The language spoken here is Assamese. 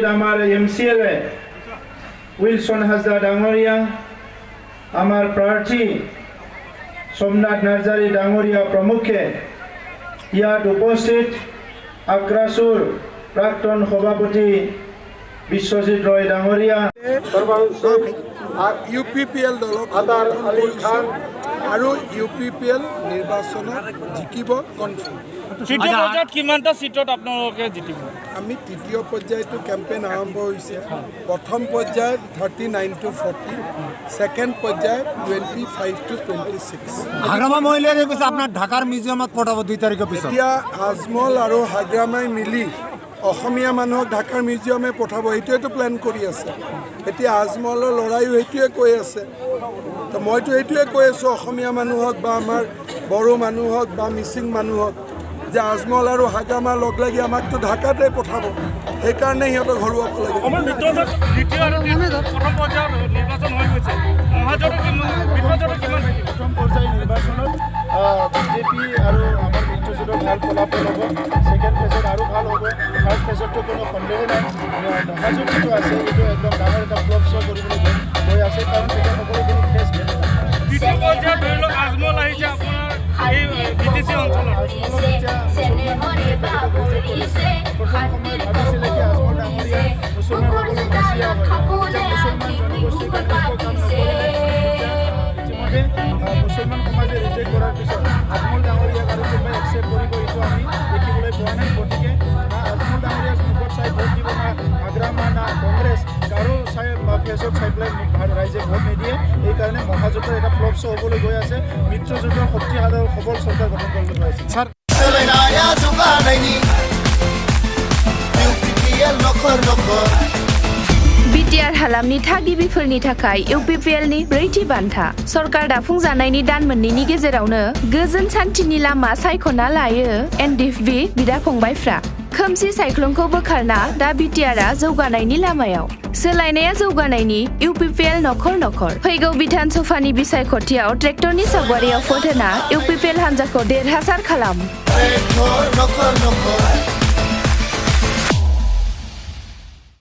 উপস্থিত আমার এমসিএলএ উইলসন হাজরা ডাঙরিয়া, আমার প্রার্থী সোমনাথ নার্জারি ডাঙরিয়া প্রমুখে ইয়াত উপস্থিত আক্রাসুর প্রাক্তন সভাপতি বিশ্বজিৎ রয় ডাঙরিয়া, UPPL দলক আতার আলী খান আৰু UPPL নিৰ্বাচনত জিকিব কনফাৰ্ম। তৃতীয় পৰ্যায়ত কিমানটা সিটত আপোনালোকে জিকিব? আমি তৃতীয় পৰ্যায়টো কেম্পেইন আৰম্ভ হৈছে। প্ৰথম পৰ্যায়ত 39 to 40, ছেকেণ্ড পৰ্যায়ত 25 to 26। হাগ্ৰামা মহিলাই কৈছে আপোনাৰ ঢাকাৰ মিউজিয়ামত পঠাব 2 তাৰিখৰ পিছত। এতিয়া আজমল আৰু হাগ্ৰামাই মিলি অসমীয়া মানুহক ঢাকাৰ মিউজিয়ামে পঠাব, এইটোৱেতো প্লেন কৰি আছে। এতিয়া আজমলৰ ল'ৰাইও সেইটোৱে কৈ আছে, তো মইতো এইটোৱে কৈ আছোঁ অসমীয়া মানুহক বা আমাৰ বড়ো মানুহক বা মিচিং মানুহক যে আজমল আৰু হাগ্ৰামা লগ লাগি আমাকতো ঢাকাতে পঠাব, সেইকাৰণে সিহঁতক হৰুৱাব লাগে। দ্বিতীয় আৰু প্ৰথম পৰ্যায়ত নিৰ্বাচন হৈ গৈছে, মহাজোঁটৰ প্ৰথম পৰ্যায়ে নিৰ্বাচনত বিজেপি আৰ আমাৰ মিত্ৰজোঁটৰ ভাল ফলাফল হ'ব। সেকেন্ড ফেজত আৰু ভাল হ'ব। থাৰ্ড ফেজতো কোনো সন্দেহ নাই। মহাজোঁট যিটো আছে এইটো একদম ডাঙৰ এটা ফ্লপ শ্ব' কৰিবলৈ গৈ আছে, কাৰণ তেতিয়া সকলোখিনি ফেজ বেলেগ। দ্বিতীয় পৰ্যায়ত ধৰি লওক আজমল আহিছে আপোনাৰ এই BTC অঞ্চলত। আজমলক এতিয়া প্ৰথম সময়ত ভাবিছিলে কি আজমল ডাঙৰীয়া মুছলমানসকলৰ মাছিয়া হয়, এতিয়া মুছলমান জনগোষ্ঠীৰ কাৰণে একো কাম নকৰিলে। ইতিমধ্যে মুছলমান সমাজে ৰিজেক্ট কৰাৰ পিছত আজমল ডাঙৰীয়াক আৰু কোনোবাই একচেপ্ট কৰিব এইটো আমি দেখিবলৈ পোৱা নাই। গতিকে না আজমল ডাঙৰীয়াক মুখত চাই ভোট দিব, না হাগ্ৰামা না কংগ্ৰেছ কাৰো চাই বা ফেচত চাই পেলাই ৰাইজে ভোট নিদিয়ে। এইকাৰণে মহাজোঁটৰ এটা ফ্লপ শ্ব' হ'বলৈ গৈ আছে। মিত্ৰজোঁটৰ শক্তিশালী আৰু সবল চৰকাৰ গঠন কৰিবলৈ গৈ আছে। बिटिआर हालामनि थागिबिफोरनि थाखाय UPPLनि 4थि बान्था। सरकार दाफुंजानायनि दान मोननैनि गेजेरावनो गोजोन सान्थिनि लामा सायख'ना लायो NDFB बिदा फंबायफ्रा। खोमसि सायख्लुमखौ बोखारना दा बिटिआरआ जौगानायनि लामायाव। सोलायनाया जौगानायनि UPPL नखर नखर। फैगौ बिधान सभानि बिसायख'थियाव ट्रेक्टरनि सावगारियाव भट होना UPPL हान्जाखौ देरहासार खालाम।